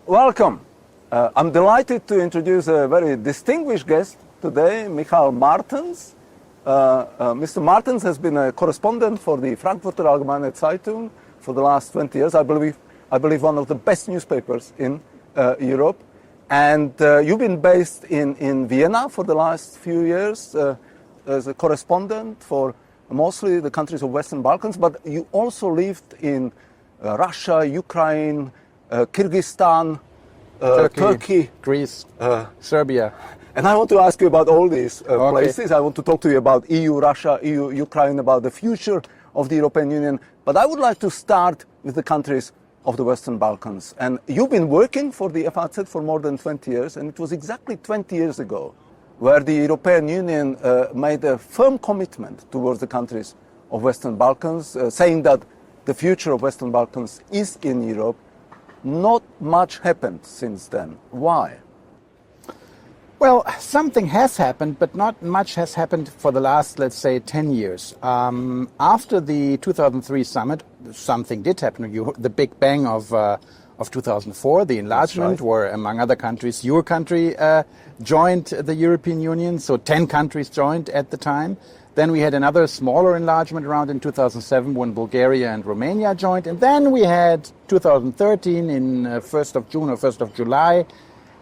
Welcome. I'm delighted to introduce a very distinguished guest today, Michael Martens. Mr. Martens has been a correspondent for the Frankfurter Allgemeine Zeitung for the last 20 years. I believe one of the best newspapers in Europe. And you've been based in Vienna for the last few years as a correspondent for mostly the countries of Western Balkans, but you also lived in Russia, Ukraine, Kyrgyzstan, Turkey, Greece, Serbia. And I want to ask you about all these places. I want to talk to you about EU, Russia, EU, Ukraine, about the future of the European Union. But I would like to start with the countries of the Western Balkans. And you've been working for the FAZ for more than 20 years, and it was exactly 20 years ago where the European Union made a firm commitment towards the countries of Western Balkans, saying that the future of Western Balkans is in Europe. Not much happened since then. Why? Well, something has happened, but not much has happened for the last, let's say, 10 years. After the 2003 summit, something did happen. The Big Bang of 2004, the enlargement, right, where, among other countries, your country joined the European Union, so 10 countries joined at the time. Then we had another smaller enlargement round in 2007 when Bulgaria and Romania joined. And then we had 2013 in 1st of June or 1st of July,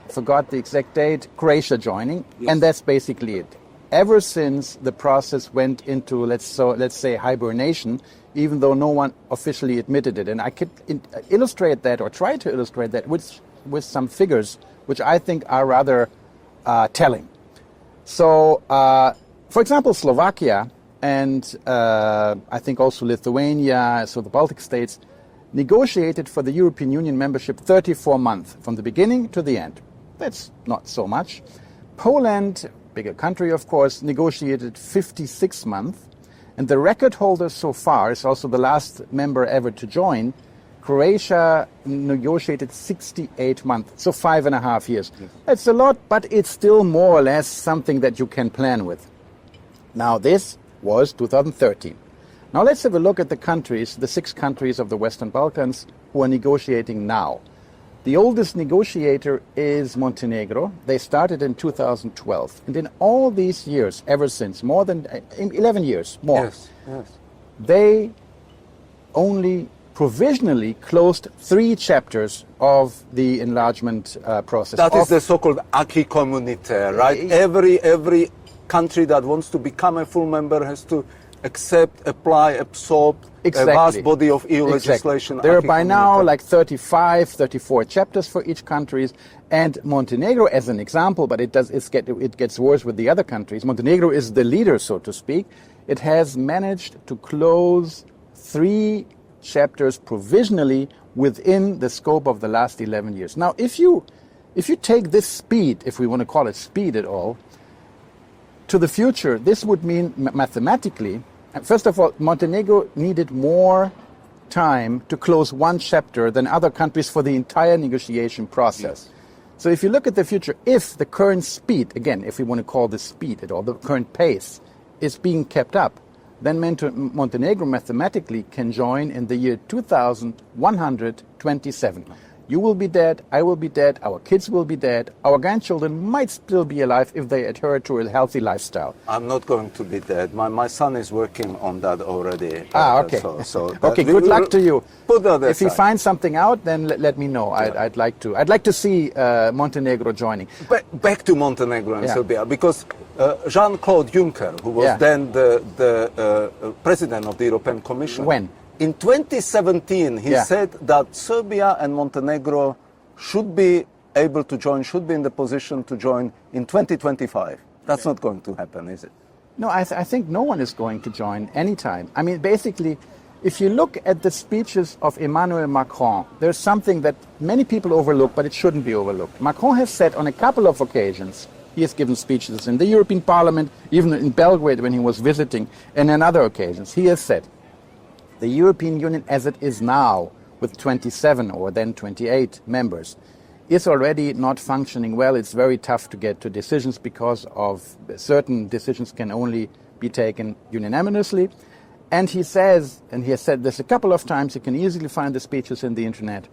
forgot the exact date, Croatia joining. Yes. And that's basically it. Ever since the process went into, let's say, hibernation, even though no one officially admitted it. And I could illustrate that, or try to illustrate that, with some figures, which I think are rather telling. So, for example, Slovakia and I think also Lithuania, so the Baltic states, negotiated for the European Union membership 34 months, from the beginning to the end. That's not so much. Poland, bigger country of course, negotiated 56 months. And the record holder so far is also the last member ever to join. Croatia negotiated 68 months, so 5.5 years. Yes. That's a lot, but it's still more or less something that you can plan with. Now this was 2013. Now let's have a look at the countries, the 6 countries of the Western Balkans who are negotiating now. The oldest negotiator is Montenegro. They started in 2012. And in all these years, ever since, more than 11 years, more, yes. They only provisionally closed 3 chapters of the enlargement process. That is the so-called acquis communautaire, right? Every country that wants to become a full member has to accept, apply, absorb a vast body of EU legislation. There are by now like 35, 34 chapters for each country, and Montenegro, as an example, but it gets worse with the other countries. Montenegro is the leader, so to speak. It has managed to close 3 chapters provisionally within the scope of the last 11 years. Now, if you take this speed, if we want to call it speed at all, to the future, this would mean mathematically, first of all, Montenegro needed more time to close 1 chapter than other countries for the entire negotiation process. Yes. So if you look at the future, if the current speed, again, if we want to call this speed at all, the current pace is being kept up, then Montenegro mathematically can join in the year 2127. You will be dead, I will be dead, our kids will be dead, our grandchildren might still be alive if they adhere to a healthy lifestyle. I'm not going to be dead. My son is working on that already. Okay. Okay, good luck to you. Put that aside. If you find something out, then let me know. Yeah. I'd like to see Montenegro joining. Back to Montenegro and Serbia, because Jean-Claude Juncker, who was then the president of the European Commission. When? In 2017, he said that Serbia and Montenegro should be able to join, should be in the position to join in 2025. That's not going to happen, is it? No, I think no one is going to join anytime. I mean, basically, if you look at the speeches of Emmanuel Macron, there's something that many people overlook, but it shouldn't be overlooked. Macron has said on a couple of occasions, he has given speeches in the European Parliament, even in Belgrade when he was visiting, and on other occasions, he has said, the European Union as it is now, with 27 or then 28 members, is already not functioning well. It's very tough to get to decisions because of certain decisions can only be taken unanimously. And he says, and he has said this a couple of times, you can easily find the speeches in the internet.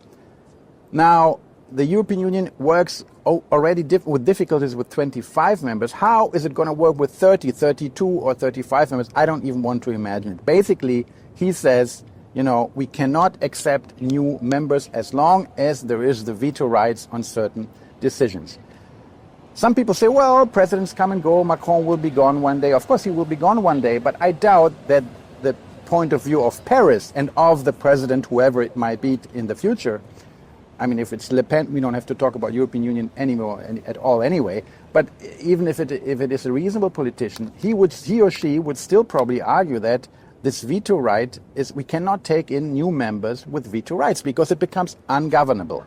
Now, the European Union works already with difficulties with 25 members. How is it going to work with 30, 32 or 35 members? I don't even want to imagine it. Basically, he says, we cannot accept new members as long as there is the veto rights on certain decisions. Some people say, well, presidents come and go, Macron will be gone one day. Of course, he will be gone one day, but I doubt that the point of view of Paris and of the president, whoever it might be in the future, I mean, if it's Le Pen, we don't have to talk about European Union anymore at all anyway, but even if it is a reasonable politician, he or she would still probably argue that this veto right is, we cannot take in new members with veto rights because it becomes ungovernable.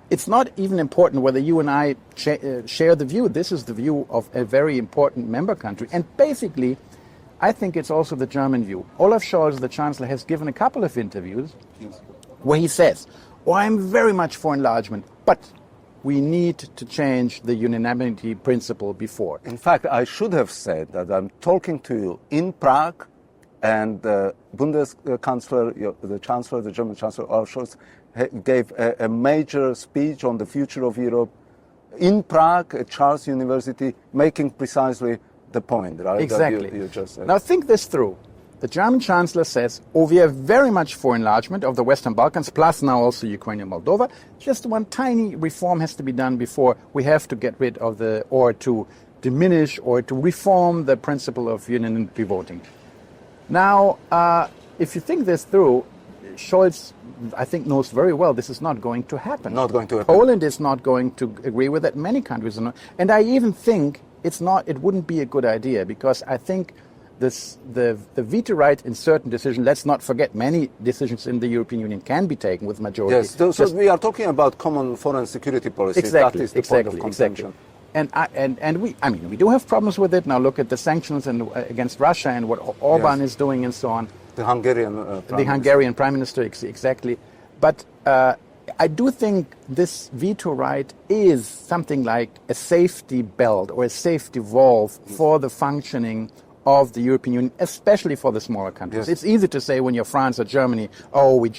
It's not even important whether you and I share the view. This is the view of a very important member country. And basically, I think it's also the German view. Olaf Scholz, the Chancellor, has given a couple of interviews where he says, I'm very much for enlargement, but we need to change the unanimity principle before. In fact, I should have said that I'm talking to you in Prague, and the Bundeskanzler, the Chancellor, the German Chancellor, Olaf Scholz, gave a major speech on the future of Europe in Prague at Charles University, making precisely the point, right? Exactly. That you just said. Now think this through. The German Chancellor says, we are very much for enlargement of the Western Balkans, plus now also Ukraine and Moldova. Just one tiny reform has to be done before we have to get rid of or to diminish or to reform the principle of unanimity voting. Now, if you think this through, Scholz, I think, knows very well this is not going to happen. Not going to happen. Poland is not going to agree with that. Many countries are not. And I even think it wouldn't be a good idea, because I think the veto right in certain decisions, let's not forget, many decisions in the European Union can be taken with majority. Yes, so we are talking about common foreign security policy. Exactly, that is the point of contention. Exactly. And we do have problems with it. Now look at the sanctions against Russia and what Orban is doing and so on. The Hungarian Prime Minister, exactly. But I do think this veto right is something like a safety belt or a safety valve for the functioning of the European Union, especially for the smaller countries. Yes. It's easy to say when you're France or Germany, we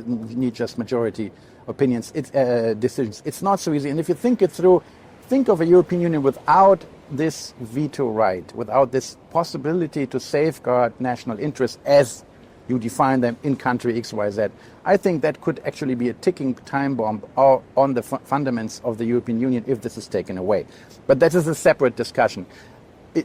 need just majority opinions, decisions. It's not so easy. And if you think it through, think of a European Union without this veto right, without this possibility to safeguard national interests as you define them in country X, Y, Z. I think that could actually be a ticking time bomb on the fundaments of the European Union if this is taken away. But that is a separate discussion.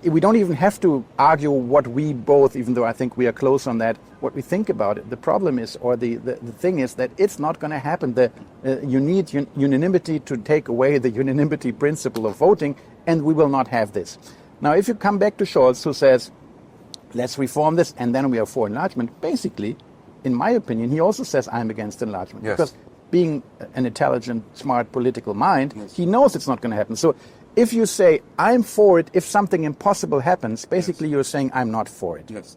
We don't even have to argue what we both, even though I think we are close on that, what we think about it. The problem is, or the thing is, that it's not going to happen. You need unanimity to take away the unanimity principle of voting, and we will not have this. Now, if you come back to Scholz, who says, let's reform this, and then we are for enlargement, basically, in my opinion, he also says, I'm against enlargement. Yes. Because being an intelligent, smart political mind, he knows it's not going to happen. So if you say, I'm for it, if something impossible happens, basically you're saying, I'm not for it. Yes.